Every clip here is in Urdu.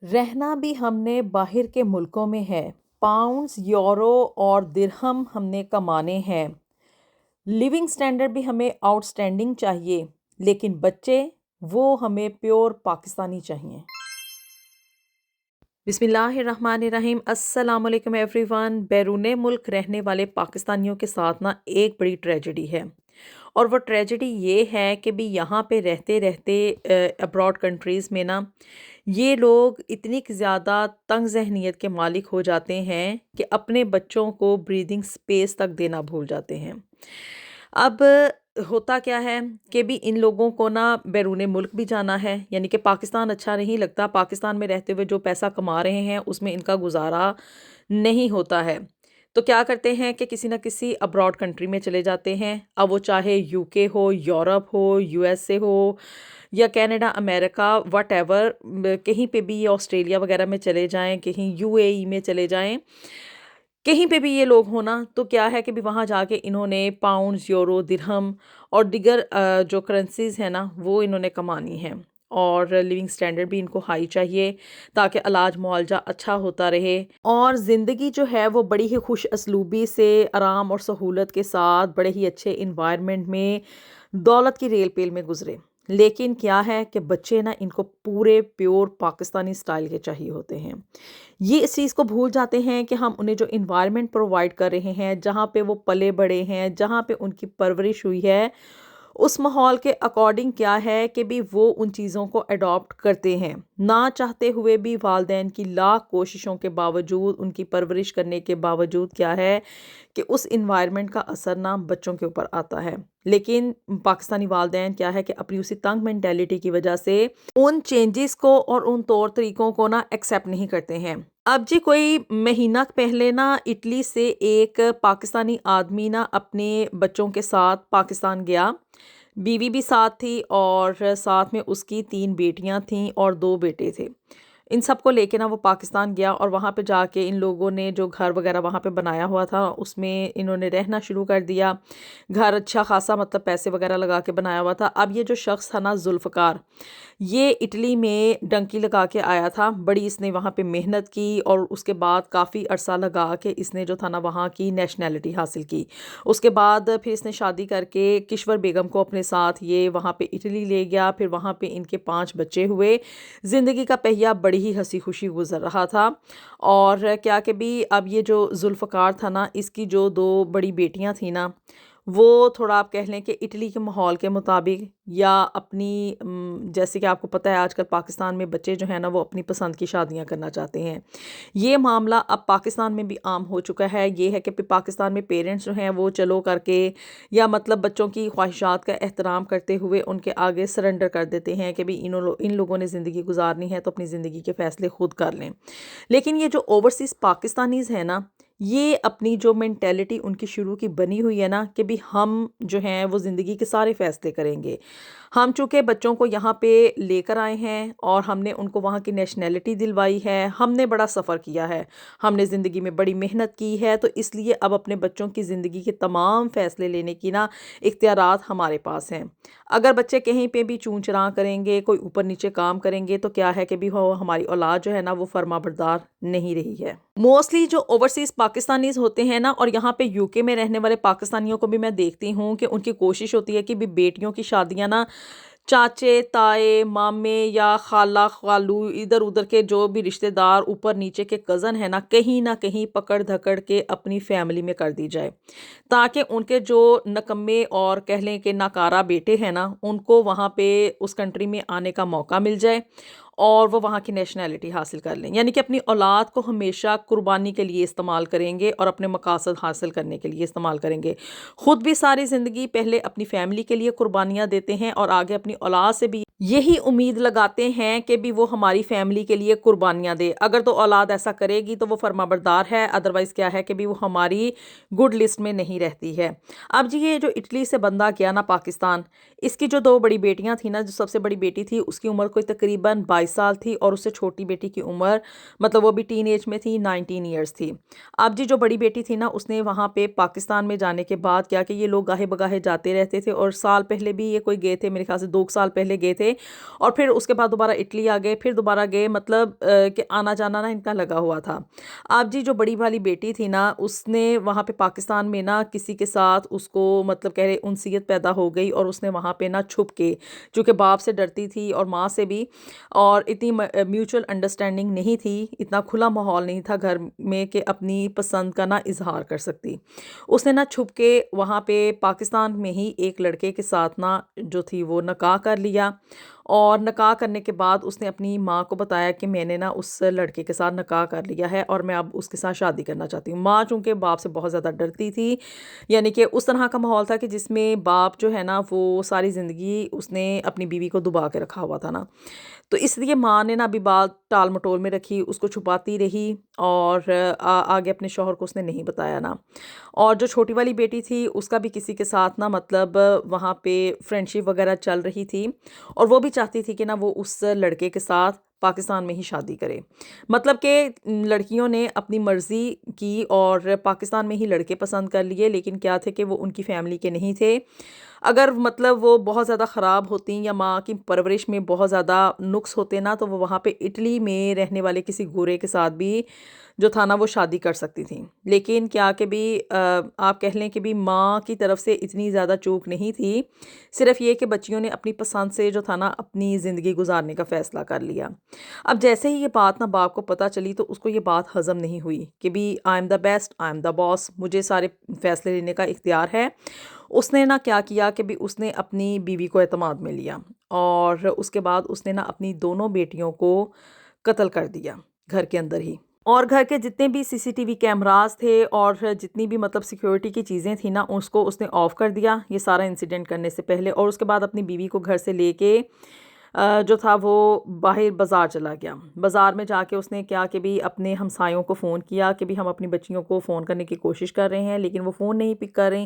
رہنا بھی ہم نے باہر کے ملکوں میں ہے، پاؤنڈز، یورو اور درہم ہم نے کمانے ہیں، لیونگ سٹینڈرڈ بھی ہمیں آؤٹ سٹینڈنگ چاہیے، لیکن بچے وہ ہمیں پیور پاکستانی چاہیے۔ بسم اللہ الرحمن الرحیم۔ السلام علیکم ایوری ون۔ بیرون ملک رہنے والے پاکستانیوں کے ساتھ ایک بڑی ٹریجڈی ہے، اور وہ ٹریجڈی یہ ہے کہ بھی یہاں پہ رہتے رہتے ابراڈ کنٹریز میں یہ لوگ اتنی زیادہ تنگ ذہنیت کے مالک ہو جاتے ہیں کہ اپنے بچوں کو بریدنگ سپیس تک دینا بھول جاتے ہیں۔ اب ہوتا کیا ہے کہ بھی ان لوگوں کو بیرون ملک بھی جانا ہے، یعنی کہ پاکستان اچھا نہیں لگتا، پاکستان میں رہتے ہوئے جو پیسہ کما رہے ہیں اس میں ان کا گزارا نہیں ہوتا ہے، تو کیا کرتے ہیں کہ کسی نہ کسی ابراڈ کنٹری میں چلے جاتے ہیں، اب وہ چاہے یو کے ہو، یورپ ہو، یو ایس اے ہو یا کینیڈا، امریکہ، واٹ ایور، کہیں پہ بھی، آسٹریلیا وغیرہ میں چلے جائیں، کہیں یو اے ای میں چلے جائیں، کہیں پہ بھی یہ لوگ ہونا، تو کیا ہے کہ بھی وہاں جا کے انہوں نے پاؤنڈز، یورو، درہم اور دیگر جو کرنسیز ہیں وہ انہوں نے کمانی ہیں، اور لیونگ سٹینڈرڈ بھی ان کو ہائی چاہیے تاکہ علاج معالجہ اچھا ہوتا رہے، اور زندگی جو ہے وہ بڑی ہی خوش اسلوبی سے، آرام اور سہولت کے ساتھ، بڑے ہی اچھے انوائرمنٹ میں، دولت کی ریل پیل میں گزرے۔ لیکن کیا ہے کہ بچے ان کو پورے پیور پاکستانی سٹائل کے چاہیے ہوتے ہیں۔ یہ اس چیز کو بھول جاتے ہیں کہ ہم انہیں جو انوائرمنٹ پرووائڈ کر رہے ہیں، جہاں پہ وہ پلے بڑے ہیں، جہاں پہ ان کی پرورش ہوئی ہے، اس ماحول کے اکارڈنگ کیا ہے کہ بھی وہ ان چیزوں کو اڈاپٹ کرتے ہیں، نہ چاہتے ہوئے بھی والدین کی لاکھ کوششوں کے باوجود، ان کی پرورش کرنے کے باوجود کیا ہے کہ اس انوائرمنٹ کا اثر بچوں کے اوپر آتا ہے۔ لیکن پاکستانی والدین کیا ہے کہ اپنی اسی تنگ مینٹیلٹی کی وجہ سے ان چینجز کو اور ان طور طریقوں کو ایکسیپٹ نہیں کرتے ہیں۔ اب جی کوئی مہینہ پہلے اٹلی سے ایک پاکستانی آدمی اپنے بچوں کے ساتھ پاکستان گیا، بیوی بھی ساتھ تھی، اور ساتھ میں اس کی 3 بیٹیاں تھیں اور 2 بیٹے تھے۔ ان سب کو لے کے وہ پاکستان گیا، اور وہاں پہ جا کے ان لوگوں نے جو گھر وغیرہ وہاں پہ بنایا ہوا تھا اس میں انہوں نے رہنا شروع کر دیا۔ گھر اچھا خاصا، مطلب پیسے وغیرہ لگا کے بنایا ہوا تھا۔ اب یہ جو شخص تھا ذوالفقار، یہ اٹلی میں ڈنکی لگا کے آیا تھا، بڑی اس نے وہاں پہ محنت کی، اور اس کے بعد کافی عرصہ لگا کے اس نے جو تھا وہاں کی نیشنلٹی حاصل کی۔ اس کے بعد پھر اس نے شادی کر کے کشور بیگم کو اپنے ساتھ یہ وہاں پہ اٹلی لے گیا، پھر وہاں پہ ان کے 5 بچے ہوئے۔ زندگی کا پہیہ بڑی ہی ہنسی خوشی گزر رہا تھا، اور کیا کہ بھی اب یہ جو ذوالفقار تھا اس کی جو 2 بڑی بیٹیاں تھیں وہ تھوڑا آپ کہہ لیں کہ اٹلی کے ماحول کے مطابق، یا اپنی جیسے کہ آپ کو پتہ ہے آج کل پاکستان میں بچے جو ہیں وہ اپنی پسند کی شادیاں کرنا چاہتے ہیں۔ یہ معاملہ اب پاکستان میں بھی عام ہو چکا ہے۔ یہ ہے کہ پاکستان میں پیرنٹس جو ہیں وہ چلو کر کے، یا مطلب بچوں کی خواہشات کا احترام کرتے ہوئے ان کے آگے سرنڈر کر دیتے ہیں کہ بھی ان لوگوں نے زندگی گزارنی ہے تو اپنی زندگی کے فیصلے خود کر لیں۔ لیکن یہ جو اوورسیز پاکستانیز ہیں یہ اپنی جو مینٹیلٹی ان کی شروع کی بنی ہوئی ہے کہ بھی ہم جو ہیں وہ زندگی کے سارے فیصلے کریں گے۔ ہم چونکہ بچوں کو یہاں پہ لے کر آئے ہیں، اور ہم نے ان کو وہاں کی نیشنلٹی دلوائی ہے، ہم نے بڑا سفر کیا ہے، ہم نے زندگی میں بڑی محنت کی ہے، تو اس لیے اب اپنے بچوں کی زندگی کے تمام فیصلے لینے کی اختیارات ہمارے پاس ہیں۔ اگر بچے کہیں پہ بھی چون چراں کریں گے، کوئی اوپر نیچے کام کریں گے، تو کیا ہے کہ بھی ہماری اولاد جو ہے وہ فرما بردار نہیں رہی ہے۔ موسٹلی جو اوورسیز پاکستانیز ہوتے ہیں اور یہاں پہ یو کے میں رہنے والے پاکستانیوں کو بھی میں دیکھتی ہوں کہ ان کی کوشش ہوتی ہے کہ بھی بیٹیوں کی شادیاں چاچے، تائے، مامے یا خالہ، خالو، ادھر ادھر کے جو بھی رشتہ دار اوپر نیچے کے کزن ہیں کہیں نہ کہیں پکڑ دھکڑ کے اپنی فیملی میں کر دی جائے، تاکہ ان کے جو نکمے اور کہہ لیں کہ ناکارہ بیٹے ہیں ان کو وہاں پہ اس کنٹری میں آنے کا موقع مل جائے، اور وہ وہاں کی نیشنلٹی حاصل کر لیں۔ یعنی کہ اپنی اولاد کو ہمیشہ قربانی کے لیے استعمال کریں گے، اور اپنے مقاصد حاصل کرنے کے لیے استعمال کریں گے۔ خود بھی ساری زندگی پہلے اپنی فیملی کے لیے قربانیاں دیتے ہیں، اور آگے اپنی اولاد سے بھی یہی امید لگاتے ہیں کہ بھی وہ ہماری فیملی کے لیے قربانیاں دے۔ اگر تو اولاد ایسا کرے گی تو وہ فرما بردار ہے، ادروائز کیا ہے کہ بھی وہ ہماری گڈ لسٹ میں نہیں رہتی ہے۔ اب جی یہ جو اٹلی سے بندہ گیا پاکستان، اس کی جو 2 بڑی بیٹیاں تھیں جو سب سے بڑی بیٹی تھی اس کی عمر کوئی تقریباً 22 سال تھی، اور اس سے چھوٹی بیٹی کی عمر مطلب وہ بھی ٹین ایج میں تھی، 19 ایئرس تھی۔ اب جی جو بڑی بیٹی تھی اس نے وہاں پہ پاکستان میں جانے کے بعد کیا کہ یہ لوگ گاہے بگاہے جاتے رہتے تھے، اور سال پہلے بھی یہ کوئی گئے تھے، میرے خیال سے 2 سال پہلے گئے تھے، گئے اور پھر اس کے بعد دوبارہ اٹلی آ گئے، پھر دوبارہ گئے، مطلب کہ آنا جانا نا ان کا لگا ہوا تھا۔ اب جی جو بڑی والی بیٹی تھی نا، اس نے وہاں پہ پاکستان میں نا کسی کے ساتھ اس کو مطلب کہہ رہے انسیت پیدا ہو گئی، اور اس نے وہاں پہ نا چھپ کے، چونکہ باپ سے ڈرتی تھی اور ماں سے بھی، اور اتنی میوچل انڈرسٹینڈنگ نہیں تھی، اتنا کھلا ماحول نہیں تھا گھر میں کہ اپنی پسند کا نا اظہار کر سکتی۔ اس نے نا چھپ کے وہاں پہ پاکستان میں ہی ایک لڑکے کے ساتھ نا جو تھی وہ نکاح کر لیا، اور نکاح کرنے کے بعد اس نے اپنی ماں کو بتایا کہ میں نے نا اس لڑکے کے ساتھ نکاح کر لیا ہے اور میں اب اس کے ساتھ شادی کرنا چاہتی ہوں۔ ماں چونکہ باپ سے بہت زیادہ ڈرتی تھی، یعنی کہ اس طرح کا ماحول تھا کہ جس میں باپ جو ہے نا وہ ساری زندگی اس نے اپنی بیوی کو دبا کے رکھا ہوا تھا نا، تو اس لیے ماں نے نا ابھی بات ٹال مٹول میں رکھی، اس کو چھپاتی رہی، اور آگے اپنے شوہر کو اس نے نہیں بتایا نا۔ اور جو چھوٹی والی بیٹی تھی اس کا بھی کسی کے ساتھ نا مطلب وہاں پہ فرینڈشپ وغیرہ چل رہی تھی، اور وہ بھی چاہتی تھی کہ نا وہ اس لڑکے کے ساتھ پاکستان میں ہی شادی کرے، مطلب کہ لڑکیوں نے اپنی مرضی کی اور پاکستان میں ہی لڑکے پسند کر لیے، لیکن کیا تھے کہ وہ ان کی فیملی کے نہیں تھے۔ اگر مطلب وہ بہت زیادہ خراب ہوتی یا ماں کی پرورش میں بہت زیادہ نقص ہوتے نا، تو وہ وہاں پہ اٹلی میں رہنے والے کسی گورے کے ساتھ بھی جو تھا نا وہ شادی کر سکتی تھیں، لیکن کیا کہ بھی آپ کہہ لیں کہ بھی ماں کی طرف سے اتنی زیادہ چوک نہیں تھی، صرف یہ کہ بچیوں نے اپنی پسند سے جو تھا نا اپنی زندگی گزارنے کا فیصلہ کر لیا۔ اب جیسے ہی یہ بات نا باپ کو پتہ چلی تو اس کو یہ بات ہضم نہیں ہوئی کہ بھی I am the best, I am the boss, مجھے سارے فیصلے لینے کا اختیار ہے۔ اس نے نا کیا کیا کہ بھی اس نے اپنی بیوی کو اعتماد میں لیا، اور اس کے بعد اس نے نا اپنی دونوں بیٹیوں کو قتل کر دیا گھر کے اندر ہی، اور گھر کے جتنے بھی سی سی ٹی وی کیمراز تھے اور جتنی بھی مطلب سیکیورٹی کی چیزیں تھیں نا اس کو اس نے آف کر دیا یہ سارا انسیڈنٹ کرنے سے پہلے، اور اس کے بعد اپنی بیوی کو گھر سے لے کے جو تھا وہ باہر بازار چلا گیا۔ بازار میں جا کے اس نے کیا کہ بھی اپنے ہمسایوں کو فون کیا کہ بھی ہم اپنی بچیوں کو فون کرنے کی کوشش کر رہے ہیں لیکن وہ فون نہیں پک کر رہے،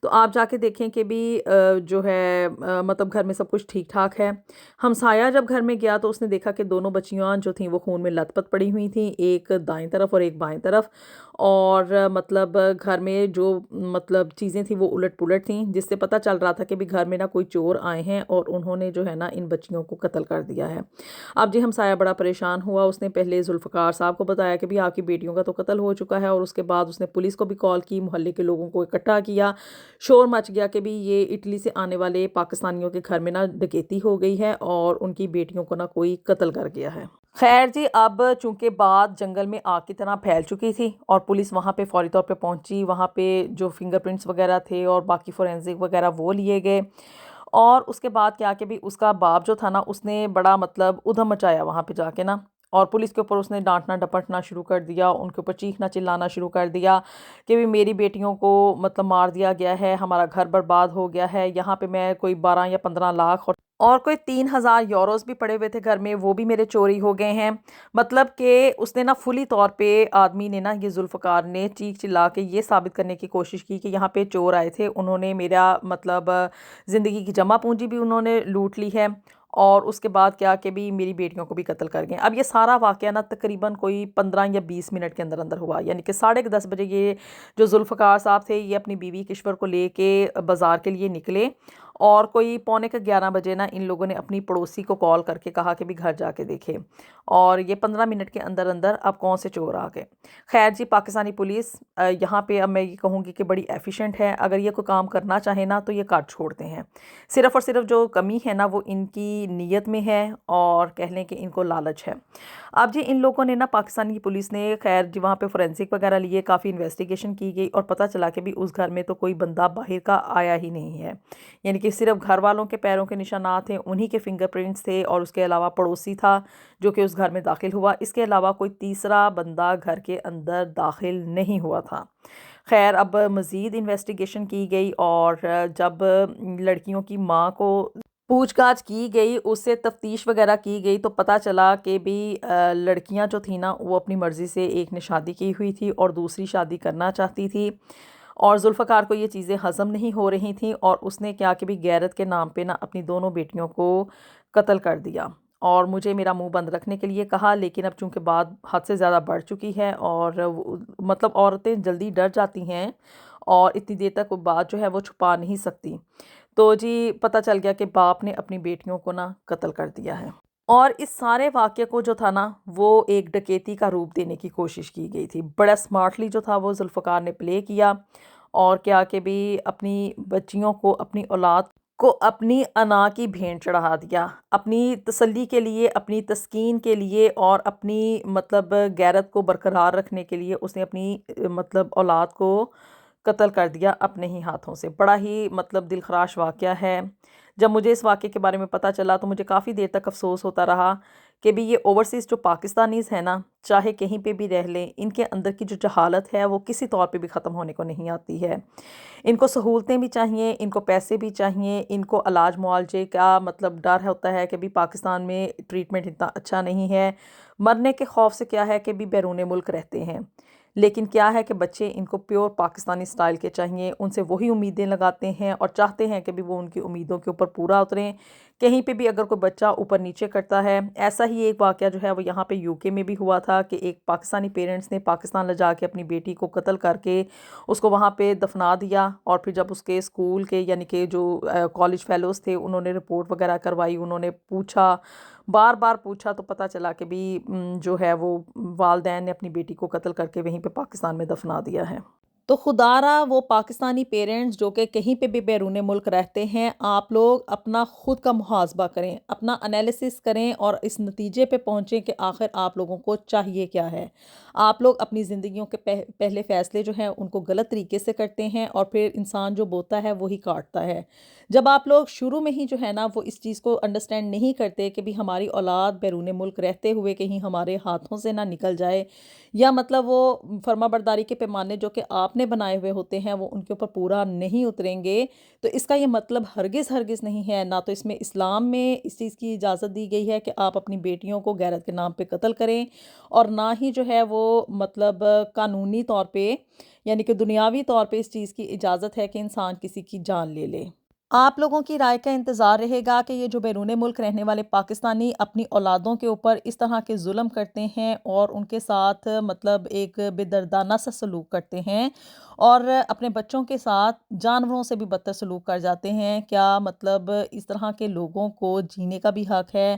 تو آپ جا کے دیکھیں کہ بھی جو ہے مطلب گھر میں سب کچھ ٹھیک ٹھاک ہے۔ ہمسایہ جب گھر میں گیا تو اس نے دیکھا کہ دونوں بچیاں جو تھیں وہ خون میں لت پت پڑی ہوئی تھیں، ایک دائیں طرف اور ایک بائیں طرف، اور مطلب گھر میں جو مطلب چیزیں تھیں وہ الٹ پلٹ تھیں، جس سے پتہ چل رہا تھا کہ بھی گھر میں نہ کوئی چور آئے ہیں اور انہوں نے جو ہے نا ان بچیوں کو قتل کر دیا ہے۔ اب جی ہمسایہ بڑا پریشان ہوا، اس نے پہلے ذوالفقار صاحب کو بتایا کہ بھی آپ کی بیٹیوں کا تو قتل ہو چکا ہے، اور اس کے بعد اس نے پولیس کو بھی کال کی، محلے کے لوگوں کو اکٹھا کیا، شور مچ گیا کہ بھی یہ اٹلی سے آنے والے پاکستانیوں کے گھر میں نہ ڈکیتی ہو گئی ہے اور ان کی بیٹیوں کو نہ کوئی قتل کر گیا ہے۔ خیر جی، اب چونکہ بات جنگل میں آگ کی طرح پھیل چکی تھی اور پولیس وہاں پہ فوری طور پہ پہنچی، وہاں پہ جو فنگر پرنٹس وغیرہ تھے اور باقی فورینزک وغیرہ وہ لیے گئے، اور اس کے بعد کیا کہ بھی اس کا باپ جو تھا نا اس نے بڑا مطلب ادھم مچایا وہاں پہ جا کے نا، اور پولیس کے اوپر اس نے ڈانٹنا ڈپٹنا شروع کر دیا، ان کے اوپر چیخنا چلانا شروع کر دیا کہ بھی میری بیٹیوں کو مطلب مار دیا گیا ہے، ہمارا گھر برباد ہو گیا ہے، یہاں پہ میں کوئی 12 یا 15 لاکھ اور کوئی 3000 یوروز بھی پڑے ہوئے تھے گھر میں، وہ بھی میرے چوری ہو گئے ہیں۔ مطلب کہ اس نے نا فلی طور پہ آدمی نے نا یہ ذوالفقار نے چیخ چلا کے یہ ثابت کرنے کی کوشش کی کہ یہاں پہ چور آئے تھے، انہوں نے میرا مطلب زندگی کی جمع پونجی بھی انہوں نے لوٹ لی ہے، اور اس کے بعد کیا کہ بھی میری بیٹیوں کو بھی قتل کر گئے۔ اب یہ سارا واقعہ نا تقریباً کوئی 15 یا 20 منٹ کے اندر اندر ہوا، یعنی کہ 10:30 بجے یہ جو ذوالفقار صاحب تھے یہ اپنی بیوی کشور کو لے کے بازار کے لیے نکلے، اور کوئی 11:45 بجے نا ان لوگوں نے اپنی پڑوسی کو کال کر کے کہا کہ بھی گھر جا کے دیکھے، اور یہ 15 منٹ کے اندر اندر اب کون سے چور آ گئے۔ خیر جی، پاکستانی پولیس یہاں پہ اب میں یہ کہوں گی کہ بڑی ایفیشینٹ ہے، اگر یہ کوئی کام کرنا چاہے نا تو یہ کر چھوڑتے ہیں، صرف اور صرف جو کمی ہے نا وہ ان کی نیت میں ہے، اور کہہ لیں کہ ان کو لالچ ہے۔ اب جی ان لوگوں نے نا پاکستانی پولیس نے خیر جی وہاں پہ فورینسک وغیرہ لیے، کافی انویسٹیگیشن کی گئی، اور پتہ چلا کہ بھی اس گھر میں تو کوئی بندہ باہر کا آیا ہی نہیں ہے، یعنی کہ صرف گھر والوں کے پیروں کے نشانات ہیں، انہی کے فنگر پرنٹس تھے، اور اس کے علاوہ پڑوسی تھا جو کہ اس گھر میں داخل ہوا، اس کے علاوہ کوئی تیسرا بندہ گھر کے اندر داخل نہیں ہوا تھا۔ خیر اب مزید انویسٹیگیشن کی گئی، اور جب لڑکیوں کی ماں کو پوچھ گاچھ کی گئی، اس سے تفتیش وغیرہ کی گئی، تو پتہ چلا کہ بھی لڑکیاں جو تھیں نا وہ اپنی مرضی سے ایک نے شادی کی ہوئی تھی اور دوسری شادی کرنا چاہتی تھی، اور ذوالفقار کو یہ چیزیں ہضم نہیں ہو رہی تھیں، اور اس نے کیا کہ بھی غیرت کے نام پہ نا اپنی دونوں بیٹیوں کو قتل کر دیا، اور مجھے میرا منہ بند رکھنے کے لیے کہا، لیکن اب چونکہ بات حد سے زیادہ بڑھ چکی ہے، اور مطلب عورتیں جلدی ڈر جاتی ہیں اور اتنی دیر تک وہ بات جو ہے وہ چھپا نہیں سکتی، تو جی پتہ چل گیا کہ باپ نے اپنی بیٹیوں کو نا قتل کر دیا ہے۔ اور اس سارے واقعے کو جو تھا نا وہ ایک ڈکیتی کا روپ دینے کی کوشش کی گئی تھی، بڑا سمارٹلی جو تھا وہ ذوالفقار نے پلے کیا، اور کیا کہ بھی اپنی بچیوں کو، اپنی اولاد کو اپنی انا کی بھینٹ چڑھا دیا، اپنی تسلی کے لیے، اپنی تسکین کے لیے، اور اپنی مطلب غیرت کو برقرار رکھنے کے لیے اس نے اپنی مطلب اولاد کو قتل کر دیا اپنے ہی ہاتھوں سے۔ بڑا ہی مطلب دل خراش واقعہ ہے۔ جب مجھے اس واقعے کے بارے میں پتہ چلا تو مجھے کافی دیر تک افسوس ہوتا رہا کہ بھی یہ اوورسیز جو پاکستانیز ہیں نا، چاہے کہیں پہ بھی رہ لیں، ان کے اندر کی جو جہالت ہے وہ کسی طور پہ بھی ختم ہونے کو نہیں آتی ہے۔ ان کو سہولتیں بھی چاہیے، ان کو پیسے بھی چاہیے، ان کو علاج معالجے کا مطلب ڈر ہوتا ہے کہ بھی پاکستان میں ٹریٹمنٹ اتنا اچھا نہیں ہے، مرنے کے خوف سے کیا ہے کہ بھی بیرون ملک رہتے ہیں، لیکن کیا ہے کہ بچے ان کو پیور پاکستانی سٹائل کے چاہیے، ان سے وہی امیدیں لگاتے ہیں اور چاہتے ہیں کہ بھی وہ ان کی امیدوں کے اوپر پورا اتریں۔ کہیں پہ بھی اگر کوئی بچہ اوپر نیچے کرتا ہے، ایسا ہی ایک واقعہ جو ہے وہ یہاں پہ یو کے میں بھی ہوا تھا کہ ایک پاکستانی پیرنٹس نے پاکستان لے جا کے اپنی بیٹی کو قتل کر کے اس کو وہاں پہ دفنا دیا، اور پھر جب اس کے اسکول کے یعنی کہ جو کالج فیلوز تھے انہوں نے رپورٹ وغیرہ کروائی، انہوں نے پوچھا، بار بار پوچھا، تو پتہ چلا کہ بھی جو ہے وہ والدین نے اپنی بیٹی کو قتل کر کے وہیں پہ پاکستان میں دفنا دیا ہے۔ تو خدا را وہ پاکستانی پیرنٹس جو کہ کہیں پہ بھی بیرون ملک رہتے ہیں، آپ لوگ اپنا خود کا محاسبہ کریں، اپنا انالیسس کریں اور اس نتیجے پہ پہنچیں کہ آخر آپ لوگوں کو چاہیے کیا ہے۔ آپ لوگ اپنی زندگیوں کے پہلے فیصلے جو ہیں ان کو غلط طریقے سے کرتے ہیں، اور پھر انسان جو بوتا ہے وہی کاٹتا ہے۔ جب آپ لوگ شروع میں ہی جو ہے نا وہ اس چیز کو انڈرسٹینڈ نہیں کرتے کہ بھی ہماری اولاد بیرون ملک رہتے ہوئے کہیں ہمارے ہاتھوں سے نہ نکل جائے، یا مطلب وہ فرما برداری کے پیمانے جو کہ آپ نے بنائے ہوئے ہوتے ہیں وہ ان کے اوپر پورا نہیں اتریں گے، تو اس کا یہ مطلب ہرگز ہرگز نہیں ہے، نہ تو اس میں اسلام میں اس چیز کی اجازت دی گئی ہے کہ آپ اپنی بیٹیوں کو غیرت کے نام پہ قتل کریں، اور نہ ہی جو ہے وہ مطلب قانونی طور پہ یعنی کہ دنیاوی طور پہ اس چیز کی اجازت ہے کہ انسان کسی کی جان لے لے۔ آپ لوگوں کی رائے کا انتظار رہے گا کہ یہ جو بیرون ملک رہنے والے پاکستانی اپنی اولادوں کے اوپر اس طرح کے ظلم کرتے ہیں اور ان کے ساتھ مطلب ایک بے دردانہ سا سلوک کرتے ہیں، اور اپنے بچوں کے ساتھ جانوروں سے بھی بدتر سلوک کر جاتے ہیں، کیا مطلب اس طرح کے لوگوں کو جینے کا بھی حق ہے؟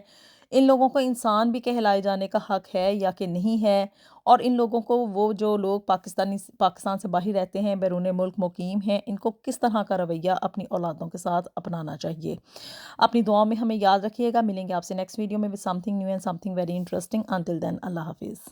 ان لوگوں کو انسان بھی کہلائے جانے کا حق ہے یا کہ نہیں ہے؟ اور ان لوگوں کو وہ جو لوگ پاکستان سے باہر رہتے ہیں، بیرون ملک مقیم ہیں، ان کو کس طرح کا رویہ اپنی اولادوں کے ساتھ اپنانا چاہیے؟ اپنی دعاؤں میں ہمیں یاد رکھیے گا۔ ملیں گے آپ سے نیکسٹ ویڈیو میں with something new and something very interesting. Until then, اللہ حافظ۔